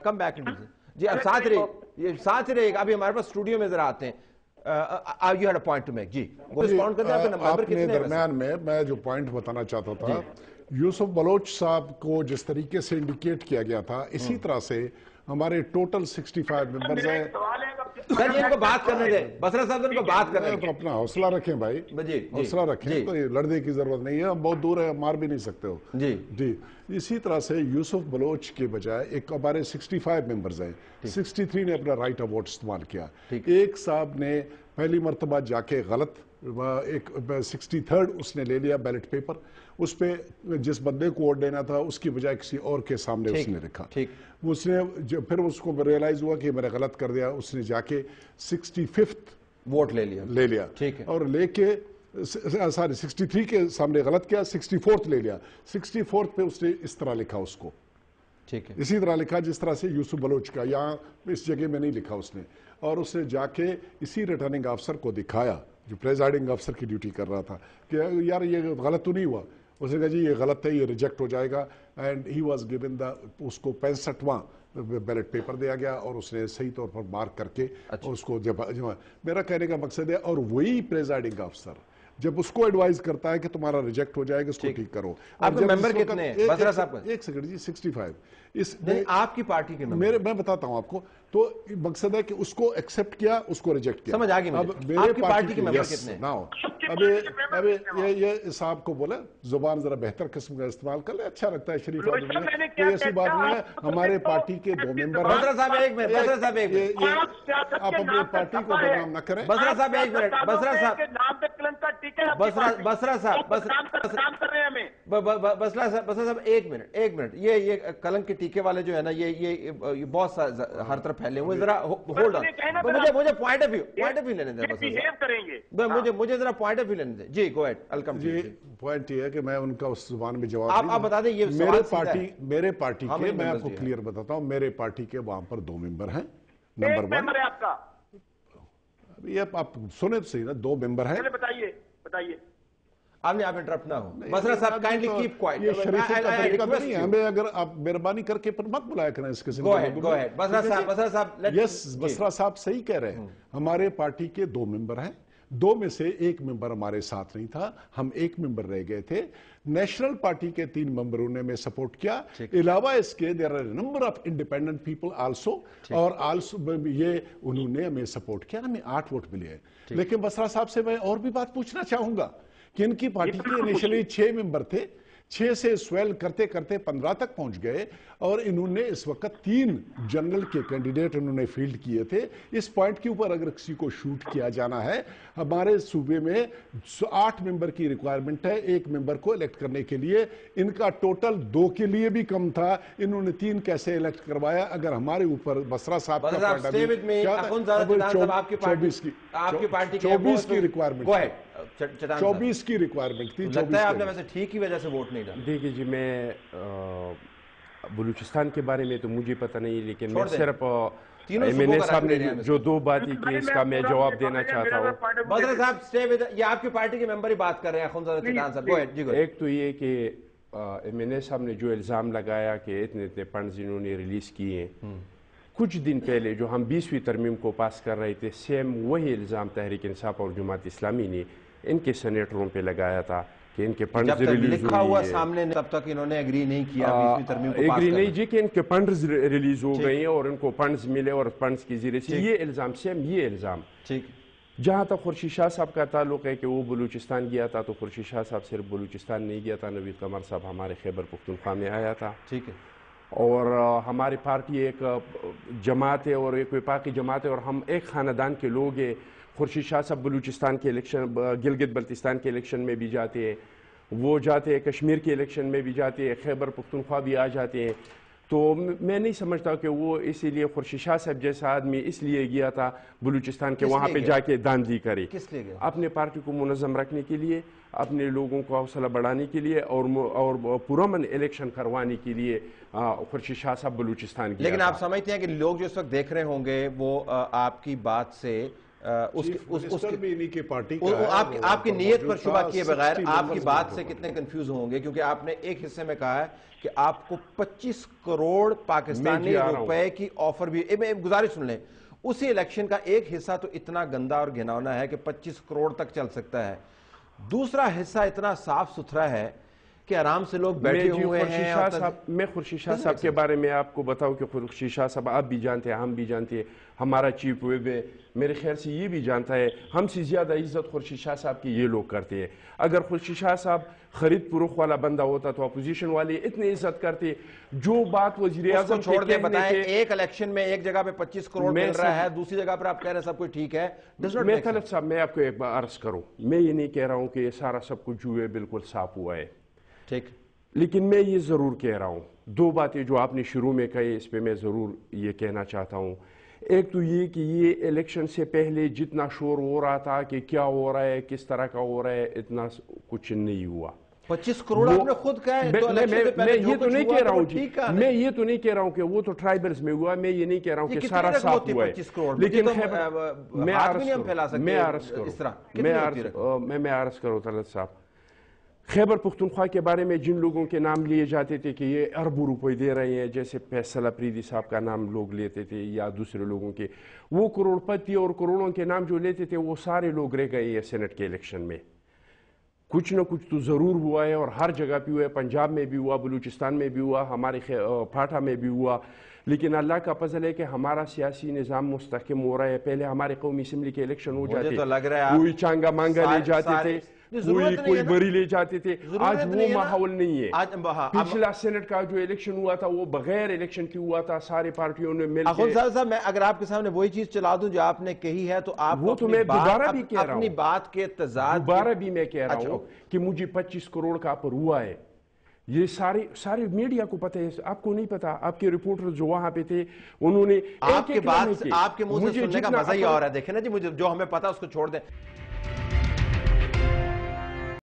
Come back جی اب ساتھ رہے ابھی ہمارے پاس اسٹوڈیو میں ذرا آتے ہیں. You had a point to make. جی رسپونڈ کرتے ہیں. اپنے درمیان میں جو پوائنٹ بتانا چاہتا تھا, یوسف بلوچ صاحب کو جس طریقے سے انڈیکیٹ کیا گیا تھا اسی طرح سے ہمارے ٹوٹل 65 ممبرز ہیں. سر ان کو بات کرنے دیں, بصرہ صاحب ان کو بات کرنے دیں. تو اپنا حوصلہ رکھیں بھائی, حوصلہ رکھیں, تو لڑنے کی ضرورت نہیں ہے, ہم بہت دور ہیں, مار بھی نہیں سکتے ہو. جی اسی طرح سے یوسف بلوچ کے بجائے ایک ہمارے 65 ممبرز ہیں, 63 نے اپنا رائٹ آف ووٹ استعمال کیا. ایک صاحب نے پہلی مرتبہ جا کے غلط ایک 63rd اس نے لے لیا بیلٹ پیپر, اس پہ جس بندے کو ووٹ دینا تھا اس کی بجائے کسی اور کے سامنے اس نے رکھا. اس نے پھر اس کو ریئلائز ہوا کہ میں نے غلط کر دیا, اس نے جا کے 65th ووٹ لے لیا اور لے کے ساری 63 کے سامنے غلط کیا, 64th لے لیا. 64th پہ اس نے اس طرح لکھا اس کو, اسی طرح لکھا جس طرح سے یوسف بلوچ کا, یہاں اس جگہ میں نہیں لکھا اس نے. اور اس نے جا کے اسی ریٹرننگ آفسر کو دکھایا جو پریزائڈنگ آفسر کی ڈیوٹی کر رہا تھا کہ یار یہ غلط تو نہیں ہوا. اس نے کہا جی یہ غلط ہے, یہ ریجیکٹ ہو جائے گا. اینڈ ہی واز گیون اس کو 65واں بیلٹ پیپر دیا گیا اور اس نے صحیح طور پر مارک کر کے اور اس کو میرا کہنے کا مقصد ہے. اور وہی پریزائڈنگ آفسر جب اس کو ایڈوائز کرتا ہے کہ تمہارا ریجیکٹ ہو جائے گا, اس کو ٹھیک کرو. آپ کے ممبر کتنے ہیں بصرہ صاحب؟ ایک سیکنڈ جی, 65. آپ کی پارٹی کے ممبر میں بتاتا ہوں آپ کو. تو مقصد ہے کہ اس کو ایکسپٹ کیا, اس کو ریجیکٹ کیا. سمجھ آگئی مجھے. آپ کی پارٹی کے ممبر کتنے ہیں؟ ابھی یہ صاحب کو بولے زبان ذرا بہتر قسم کا استعمال کر لے, اچھا لگتا ہے شریف آدمی ہے, کوئی ایسی بات نہیں ہے. ہمارے پارٹی کے 2 ممبر ہیں. بصرہ صاحب ایک منٹ, آپ اپنی پارٹی کو بدنام نہ کریں. بصرہ صاحب ایک منٹ, بصرہ صاحب ایک منٹ. یہ کلنک کے ٹیکے والے جو ہے نا, یہ بہت ہر طرف پھیلے ہوئے. ذرا ہولڈ آن, مجھے پوائنٹ آف ویو لینے دیں. مجھے ذرا پوائنٹ آف ویو لینے دیں. جی گو ایڈ. جی پوائنٹ یہ ہے کہ میں ان کا اس زبان میں جواب آپ بتا دیں. یہ میرے پارٹی کے, میں آپ کو کلیئر بتاتا ہوں, میرے پارٹی کے وہاں پر 2 ممبر ہیں. نمبر 1 یہ آپ سنیں تو صحیح نا, 2 ممبر ہیں. بتائیے. آپ انٹرپٹ نہ ہو. بصرہ صاحب کائنڈلی کیپ کوائٹ. یہ شریفی کا طریقہ نہیں ہے, ہمیں اگر آپ مہربانی کر کے پر مت بلایا کریں اس قسم. گو ایڈ. بصرہ صاحب یس, بصرہ صاحب صحیح کہہ رہے ہیں. ہمارے پارٹی کے 2 ممبر ہیں, 2 میں سے 1 ممبر ہمارے ساتھ نہیں تھا, ہم 1 ممبر رہ گئے تھے. نیشنل پارٹی کے 3 ممبروں نے میں سپورٹ کیا. علاوہ اس کے there are number of independent people also, اور آلسو یہ انہوں نے ہمیں سپورٹ کیا, ہمیں 8 ووٹ ملے ہیں. لیکن بصرہ صاحب سے میں اور بھی بات پوچھنا چاہوں گا کہ ان کی پارٹی کے انیشلی 6 ممبر تھے, 6 سے سویل کرتے کرتے 15 تک پہنچ گئے, اور انہوں نے اس وقت 3 جنرل کے کینڈیڈیٹ انہوں نے فیلڈ کیے تھے. اس پوائنٹ کے اوپر اگر کسی کو شوٹ کیا جانا ہے, ہمارے صوبے میں 8 ممبر کی ریکوائرمنٹ ہے 1 ممبر کو الیکٹ کرنے کے لیے. ان کا ٹوٹل 2 کے لیے بھی کم تھا, انہوں نے 3 کیسے الیکٹ کروایا؟ اگر ہمارے اوپر بصرہ صاحب کا پوائنٹ آپ کی پارٹی 24 کی ریکوائرمنٹ, 24 کی ریکوائرمنٹ تھی. لگتا ہے آپ نے ویسے ٹھیک کی وجہ سے ووٹ نہیں ڈالا. دیکھیے جی, میں بلوچستان کے بارے میں تو مجھے پتہ نہیں, لیکن میں صرف MNA صاحب نے جو 2 باتیں کی اس کا میں جواب دینا چاہتا ہوں. بصرہ صاحب یہ آپ کی پارٹی کے ممبر ہی بات کر رہے ہیں. ایک تو یہ کہ MNA صاحب نے جو الزام لگایا کہ اتنے فنڈز انہوں نے ریلیز کیے ہیں, کچھ دن پہلے جو ہم 20ویں ترمیم کو پاس کر رہے تھے, سیم وہی الزام تحریک انصاف اور جماعت اسلامی نے ان کے سینیٹروں پہ لگایا تھا کہ ان کے فنڈز ریلیز لکھا ہوا سامنے, تب تک انہوں نے ایگری نہیں کیا 20ویں ترمیم کو پاس ایگری نہیں جی, کہ ان کے فنڈز ریلیز ہو گئے ہیں اور ان کو فنڈز ملے, اور فنڈز کی ذریعے سے یہ الزام, سیم یہ الزام. جہاں تک خورشید شاہ صاحب کا تعلق ہے کہ وہ بلوچستان گیا تھا, تو خورشید شاہ صاحب صرف بلوچستان نہیں گیا تھا, نوید قمر صاحب ہمارے خیبر پختونخوا میں آیا تھا. ٹھیک ہے. اور ہماری پارٹی ایک جماعت ہے اور ایک وفاقی جماعت ہے, اور ہم ایک خاندان کے لوگ ہیں. خورشید شاہ صاحب بلوچستان کے الیکشن, گلگت بلتستان کے الیکشن میں بھی جاتے ہیں, وہ جاتے ہیں کشمیر کے الیکشن میں بھی جاتے ہیں, خیبر پختونخوا بھی آ جاتے ہیں. تو میں نہیں سمجھتا کہ وہ اسی لیے خورشید شاہ صاحب جیسا آدمی اس لیے گیا تھا بلوچستان کے وہاں پہ جا کے داندلی کرے. کس لیے گیا؟ اپنے پارٹی کو منظم رکھنے کے لیے, اپنے لوگوں کو حوصلہ بڑھانے کے لیے, اور پرامن الیکشن کروانے کے لیے خورشید شاہ صاحب بلوچستان گیا. لیکن آپ سمجھتے ہیں کہ لوگ جو اس وقت دیکھ رہے ہوں گے وہ آپ کی بات سے آپ کی نیت پر شبہ کیے بغیر آپ کی بات سے کتنے کنفیوز ہوں گے، کیونکہ آپ نے ایک حصے میں کہا ہے کہ آپ کو 25 کروڑ پاکستانی روپے کی آفر بھی، گزارش سن لیں، اسی الیکشن کا ایک حصہ تو اتنا گندا اور گھناؤنا ہے کہ 25 کروڑ تک چل سکتا ہے، دوسرا حصہ اتنا صاف ستھرا ہے کہ آرام سے لوگ بیٹھے ہوئے ہیں. میں خورشید شاہ صاحب کے بارے میں آپ کو بتاؤں کہ خورشید شاہ صاحب آپ بھی جانتے ہیں، ہم بھی جانتے ہیں، ہمارا چیف ویب ہے میرے خیال سے یہ بھی جانتا ہے، ہم سے زیادہ عزت خورشید شاہ صاحب کی یہ لوگ کرتے ہیں. اگر خورشید شاہ صاحب خرید فروخت والا بندہ ہوتا تو اپوزیشن والے اتنے عزت کرتے. جو بات وزیر اعظم چھوڑ دیں، بتائیں ایک الیکشن میں ایک جگہ پہ 25 کروڑ مل رہا ہے، دوسری جگہ پر آپ کہہ رہے ہیں سب کچھ ٹھیک ہے. میں طلعت صاحب میں آپ کو ایک بار عرض کروں، میں یہ نہیں کہہ رہا ہوں کہ یہ سارا سب کچھ جو ہے بالکل صاف ہوا ہے، ٹھیک، لیکن میں یہ ضرور کہہ رہا ہوں، دو باتیں جو آپ نے شروع میں کہی اس پہ میں ضرور یہ کہنا چاہتا ہوں. ایک تو یہ کہ یہ الیکشن سے پہلے جتنا شور ہو رہا تھا کہ کیا ہو رہا ہے، کس طرح کا ہو رہا ہے، اتنا کچھ نہیں ہوا. 25 کروڑ آپ نے خود کہا ہے، میں یہ تو نہیں کہہ رہا ہوں جی، میں یہ تو نہیں کہہ رہا ہوں کہ وہ تو ٹرائبلز میں ہوا، میں یہ نہیں کہہ رہا ہوں کہ سارا صاف ہوا ہے. لیکن میں عرض کروں طلعت صاحب، خیبر پختونخوا کے بارے میں جن لوگوں کے نام لیے جاتے تھے کہ یہ اربوں روپے دے رہے ہیں، جیسے فیصل اپریدی صاحب کا نام لوگ لیتے تھے یا دوسرے لوگوں کے، وہ کروڑ پتی اور کروڑوں کے نام جو لیتے تھے وہ سارے لوگ رہ گئے ہیں سینٹ کے الیکشن میں. کچھ نہ کچھ تو ضرور ہوا ہے اور ہر جگہ پہ ہوا ہے، پنجاب میں بھی ہوا، بلوچستان میں بھی ہوا، ہمارے پھاٹا میں بھی ہوا. لیکن اللہ کا فضل ہے کہ ہمارا سیاسی نظام مستحکم ہو رہا ہے. پہلے ہمارے قومی اسمبلی کے الیکشن ہو جاتے، کوئی چانگا مانگا لے جاتے تھے، کوئی بری لے جاتے تھے. آج وہ ماحول نہیں ہے. پچھلا سینٹ کا جو الیکشن ہوا تھا وہ بغیر الیکشن کی ہوا تھا، سارے پارٹیوں نے مل کے. صاحب میں اگر آپ کے سامنے وہی چیز چلا دوں جو آپ نے کہی ہے تو آپ وہ تو میں دوبارہ بھی کہہ رہا ہوں، اپنی بات کے تضاد دوبارہ بھی میں کہہ رہا ہوں کہ مجھے 25 کروڑ کا پر ہوا ہے. یہ سارے میڈیا کو پتہ ہے، آپ کو نہیں پتا. آپ کے رپورٹر جو وہاں پہ تھے انہوں نے آپ کے منہ سے سننے کا مزہ ہی اور ہے. دیکھیں نا جی، مجھے جو ہمیں پتا اس کو چھوڑ دیں.